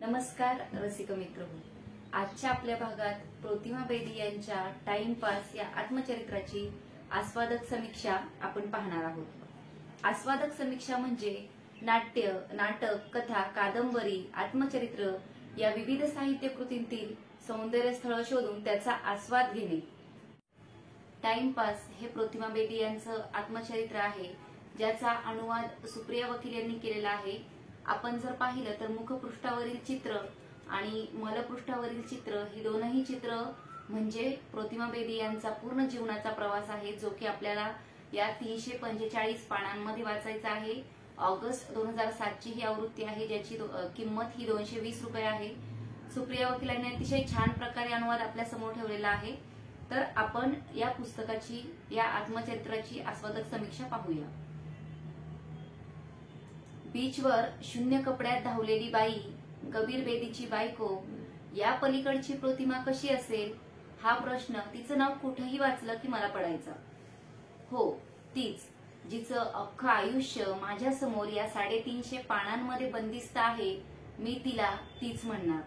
नमस्कार रसिक मित्र, आजच्या आपल्या भागात प्रतिमा बेदी यांच्या टाइमपास या आत्मचरित्राची आस्वादक समीक्षा आपण पाहणार आहोत। आस्वादक समीक्षा म्हणजे नाट्य, नाटक, कथा, कादंबरी, आत्मचरित्र या विविध साहित्य कृतींतील सौंदर्य स्थळ शोधून त्याचा आस्वाद घेणे। टाइमपास हे प्रतिमा बेदी यांचं आत्मचरित्र आहे, ज्याचा अनुवाद सुप्रिया वकील यांनी केलेला आहे। आपण जर पाहिलं तर मुखपृष्ठावरील चित्र आणि मलपृष्ठावरील चित्र ही दोनही चित्र म्हणजे प्रतिमा बेदी यांचा पूर्ण जीवनाचा प्रवास आहे, जो की आपल्याला या 345 पानांमध्ये वाचायचा आहे। ऑगस्ट 2007 ची ही आवृत्ती आहे, ज्याची किंमत ही 220 रुपये आहे। सुप्रिया वकिलांनी अतिशय छान प्रकारे अनुवाद आपल्या समोर ठेवलेला आहे। तर आपण या पुस्तकाची, या आत्मचरित्राची आस्वादक समीक्षा पाहूया। बीचवर शून्य कपड्यात धावलेली बाई, कबीर बेदीची बायको, या पलीकडची प्रतिमा कशी असेल हा प्रश्न तिचं नाव कुठेही वाचलं की मला पडायचा। हो, तीच, जिचं अख्खं आयुष्य माझ्या समोर या 350 पानांमध्ये बंदिस्त आहे। मी तिला तीच म्हणणार,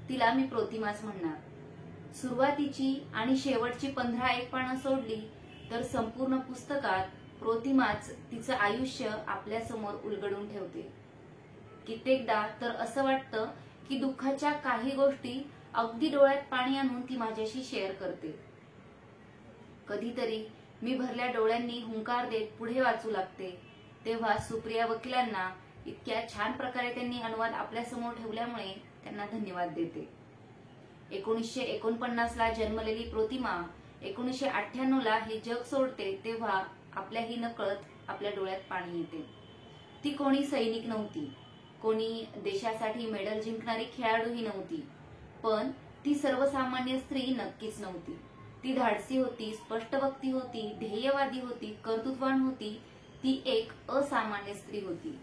तिला मी प्रतिमाच म्हणणार। सुरुवातीची आणि शेवटची 15-1 पानं सोडली तर संपूर्ण पुस्तकात प्रतिमाच तिचं आयुष्य आपल्या समोर उलगडून ठेवते। कित्येकदा तर असं वाटतं की दुःखाच्या काही गोष्टी अगदी डोळ्यात पाणी आणून ती माझ्याशी शेअर करते। कधीतरी मी भरल्या डोळ्यांनी हुंकार देत पुढे वाचू लागते, तेव्हा सुप्रिया वकिलांना इतक्या छान प्रकारे त्यांनी अनुवाद आपल्या समोर ठेवल्यामुळे त्यांना धन्यवाद देते। 1949 ला जन्मलेली प्रतिमा 1998 ला हे जग सोडते, तेव्हा आपल्याही नकळत आपल्या डोळ्यात पाणी येते। ती कोणी सैनिक नव्हती, कोणी देशासाठी मेडल जिंकणारी खेळाडूही नव्हती, पण ती सर्वसामान्य स्त्री नक्कीच नव्हती। ती धाडसी होती, स्पष्टवक्ती होती, ध्येयवादी होती, कर्तृत्ववान होती। ती एक असामान्य स्त्री होती।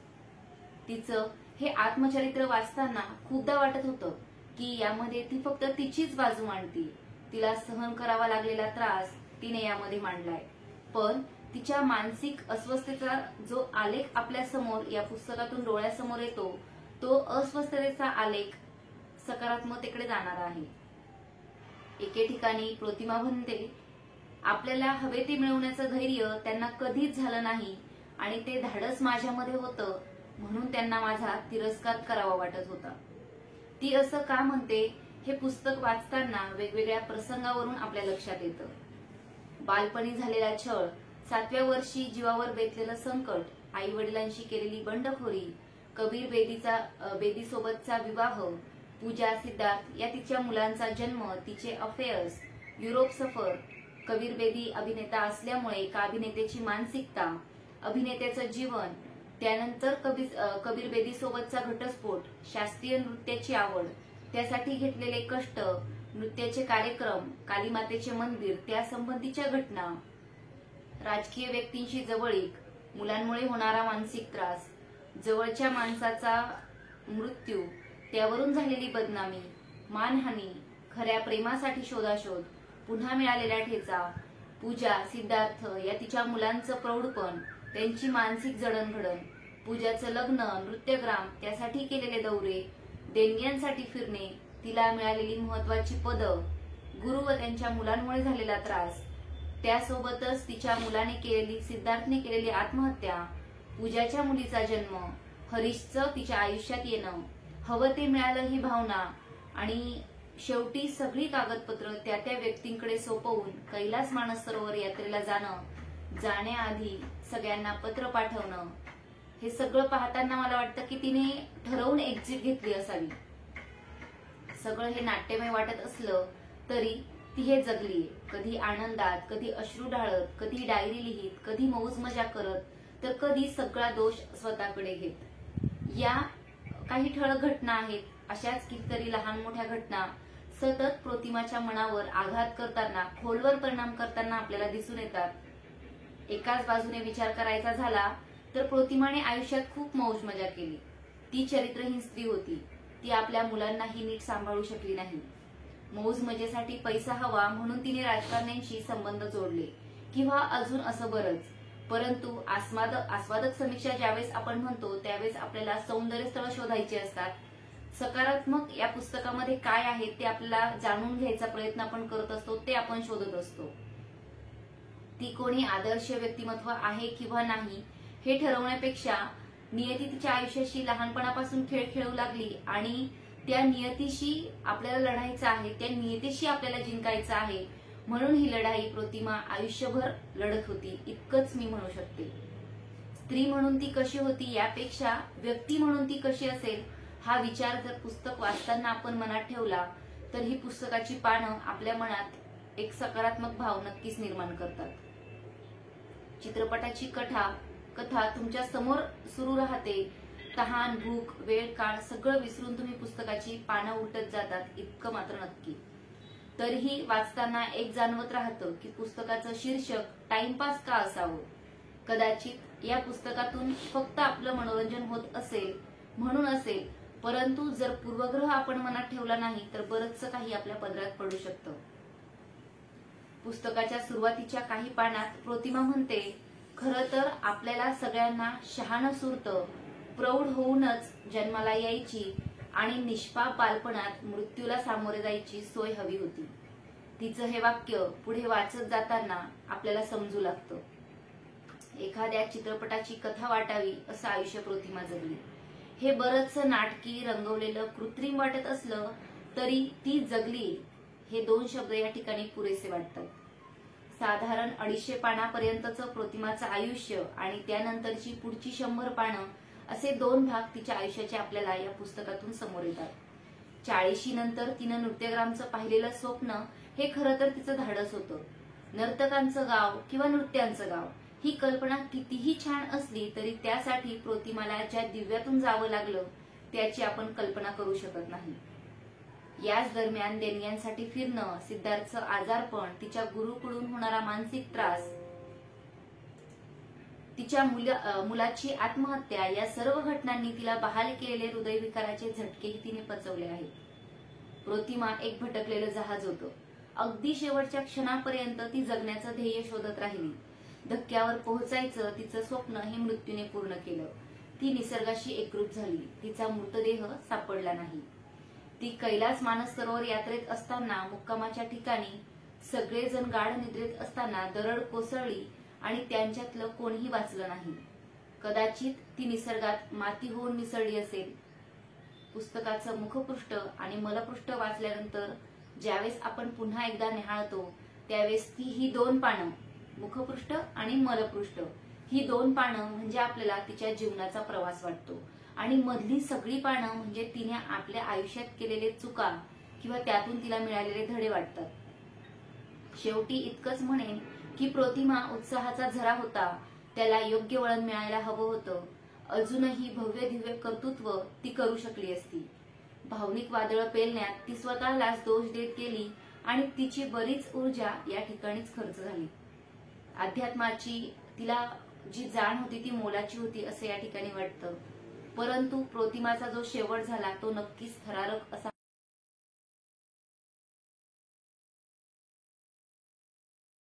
तिचं हे आत्मचरित्र वाचताना खूपदा वाटत होतं की यामध्ये ती फक्त तिचीच बाजू मांडती, तिला सहन करावा लागलेला त्रास तिने यामध्ये मांडलाय। पण तिच्या मानसिक अस्वस्थतेचा जो आलेख आपल्या समोर या पुस्तकातून डोळ्यासमोर येतो, तो अस्वस्थतेचा आलेख सकारात्मकतेकडे जाणारा आहे। एके ठिकाणी प्रतिमा म्हणते, आपल्याला हवे ते मिळवण्याचं धैर्य त्यांना कधीच झालं नाही आणि ते धाडस माझ्यामध्ये होतं, म्हणून त्यांना माझा तिरस्कार करावा वाटत होता। ती असं का म्हणते हे पुस्तक वाचताना वेगवेगळ्या प्रसंगावरून आपल्या लक्षात येतं। बालपणी झालेला छळ, 7व्या वर्षी जीवावर बेतलेलं संकट, आई वडिलांशी केलेली बंडखोरी, कबीर बेदी सोबतचा विवाह, पूजा सिद्धार्थ या तिच्या मुलांचा जन्म, तिचे अफेअर्स, युरोप सफर, कबीर बेदी अभिनेता असल्यामुळे एका अभिनेत्याची मानसिकता, अभिनेत्याचं जीवन, त्यानंतर कबीर बेदी सोबतचा घटस्फोट, शास्त्रीय नृत्याची आवड, त्यासाठी घेतलेले कष्ट, नृत्याचे कार्यक्रम, कालीमातेचे मंदिर, त्या संबंधीच्या घटना, राजकीय व्यक्तींशी जवळीक, मुलांमुळे होणारा मानसिक त्रास, जवळच्या माणसाचा मृत्यू, त्यावरून झालेली बदनामी, मानहानी, खऱ्या प्रेमासाठी शोधाशोध, पुन्हा मिळालेला ठेचा, पूजा सिद्धार्थ या तिच्या मुलांचं प्रौढपण, त्यांची मानसिक जडणघडण, पूजाचं लग्न, नृत्यग्राम, त्यासाठी केलेले दौरे, देणग्यांसाठी फिरणे, तिला मिळालेली महत्वाची पदं, गुरु व त्यांच्या मुलांमुळे झालेला त्रास, त्यासोबतच तिच्या मुलाने केलेली, सिद्धार्थने केलेली आत्महत्या, पूजाच्या मुलीचा जन्म, हरीशचं तिच्या आयुष्यात येणं, हवं ते मिळालं ही भावना, आणि शेवटी सगळी कागदपत्र त्या त्या व्यक्तींकडे सोपवून कैलास मानसरोवर यात्रेला जाणं, जाण्याआधी सगळ्यांना पत्र पाठवणं, हे सगळं पाहताना मला वाटतं की तिने ठरवून एक्झिट घेतली असावी। सगळं हे नाट्यमय वाटत असलं तरी ती हे जगली, कधी आनंदात, कधी अश्रू ढाळत, कधी डायरी लिहित, कधी मौज मजा करत, तर कधी सगळा दोष स्वतःकडे घेत। या काही ठळक घटना आहेत, अशाच कितीतरी लहान मोठ्या घटना सतत प्रतिमाच्या मनावर आघात करताना, खोलवर परिणाम करताना आपल्याला दिसून येतात। एकाच बाजूने विचार करायचा झाला तर प्रतिमाने आयुष्यात खूप मौज मजा केली। ती चरित्रहीन स्त्री होती, ती आपल्या मुलांनाही नीट सांभाळू शकली नाही। मौज मजेसाठी पैसा हवा म्हणून तिने राजकारण्यांशी संबंध जोडले किंवा अजून असं बरंच, परंतु आस्वादक समीक्षा ज्यावेळेस आपण म्हणतो त्यावेळेस आपल्याला सौंदर्य स्थळ शोधायचे असतात, सकारात्मक या पुस्तकामध्ये काय आहे ते आपल्याला जाणून घ्यायचा प्रयत्न आपण करत असतो, ते आपण शोधत असतो. ती कोणी आदर्श व्यक्तिमत्व आहे किंवा नाही हे ठरवण्यापेक्षा नियती तिच्या आयुष्याशी लहानपणापासून खेळ खेळू लागली आणि त्या नियतीशी आपल्याला लढायचं आहे, त्या नियतीशी आपल्याला जिंकायचं आहे, म्हणून ही लढाई प्रतिमा आयुष्यभर लढत होती, इतकंच मी म्हणू शकते. स्त्री म्हणून ती कशी होती यापेक्षा व्यक्ती म्हणून ती कशी असेल हा विचार जर पुस्तक वाचताना आपण मनात ठेवला तर ही पुस्तकाची पानं आपल्या मनात एक सकारात्मक भाव नक्कीच निर्माण करतात. चित्रपटाची कथा तुमच्या समोर सुरू राहते. तहान, भूक, वेळ, काळ सगळं विसरून तुम्ही पुस्तकाची पानं उलटत जातात, इतकं मात्र नक्की. तरीही वाचताना एक जाणवत राहतं की पुस्तकाचं शीर्षक टाइमपास का असावं. कदाचित या पुस्तकातून फक्त आपलं मनोरंजन होत असेल म्हणून असेल, परंतु जर पूर्वग्रह आपण मनात ठेवला नाही तर बरंचसं काही आपल्या पदरात पडू शकतं. पुस्तकाच्या सुरुवातीच्या काही पानात प्रतिमा म्हणते, खरं तर आपल्याला सगळ्यांना शहाणं सुरतं, प्रौढ होऊनच जन्माला यायची आणि निष्पाप बालपणात मृत्यूला सामोरे जायची सोय हवी होती. तिचं हे वाक्य पुढे वाचत जाताना आपल्याला समजू लागतं. एखाद्या चित्रपटाची कथा वाटावी असं आयुष्य प्रतिमा जगली. हे बरंचसं नाटकी, रंगवलेलं, कृत्रिम वाटत असलं तरी ती जगली हे 2 शब्द या ठिकाणी पुरेसे वाटतात. साधारण 250 पानापर्यंतचं प्रतिमाचं आयुष्य आणि त्यानंतरची पुढची 100 पानं असे 2 भाग तिच्या आयुष्याचे आपल्याला या पुस्तकातून समोर येतात. 40 नंतर तिनं नृत्यग्रामचं पाहिलेलं स्वप्न हे खरं तर तिचं धाडस होतं. नर्तकांचं गाव किंवा नृत्यांचं गाव ही कल्पना कितीही छान असली तरी त्यासाठी प्रतिमाला ज्या दिव्यातून जावं लागलं त्याची आपण कल्पना करू शकत नाही. याच दरम्यान देणग्यांसाठी फिरणं, सिद्धार्थचं आजारपण, तिच्या गुरुकडून होणारा मानसिक त्रास, तिच्या मुलाची आत्महत्या या सर्व घटनांनी तिला बहाल केलेले हृदयविकाराचे झटकेही तिने पचवले आहेत. प्रतिमा एक भटकलेलं जहाज होतं. अगदी शेवटच्या क्षणापर्यंत ती जगण्याचं ध्येय शोधत राहिली. धक्क्यावर पोहोचायचं तिचं स्वप्न हे मृत्यूने पूर्ण केलं. ती निसर्गाशी एकरूप झाली. तिचा मृतदेह सापडला नाही. ती कैलास मानस सरोवर यात्रेत असताना मुक्कामाच्या ठिकाणी सगळेजण गाढ निद्रेत असताना दरड कोसळली आणि त्यांच्यातलं कोणीही वाचलं नाही. कदाचित ती निसर्गात माती होऊन मिसळली असेल. पुस्तकाचं मुखपृष्ठ आणि मलपृष्ठ वाचल्यानंतर ज्यावेळेस आपण पुन्हा एकदा निहाळतो त्यावेळेस ती ही 2 पानं, मुखपृष्ठ आणि मलपृष्ठ, ही 2 पानं म्हणजे आपल्याला तिच्या जीवनाचा प्रवास वाटतो आणि मधली सगळी पानं म्हणजे तिने आपल्या आयुष्यात केलेले चुका किंवा त्यातून तिला मिळालेले धडे वाटतात. शेवटी इतकंच म्हणेन की प्रतिमा उत्साहाचा झरा होता. त्याला योग्य वळण मिळायला हवं होतं. अजूनही भव्य दिव्य कर्तृत्व ती करू शकली असती. भावनिक वादळ पेलण्यात ती स्वतःलाच दोष देत गेली आणि तिची बरीच ऊर्जा या ठिकाणीच खर्च झाली. अध्यात्माची तिला जी जाण होती ती मोलाची होती असं या ठिकाणी वाटतं. परंतु प्रतिमाचा जो शेवट झाला तो नक्कीच थरारक असा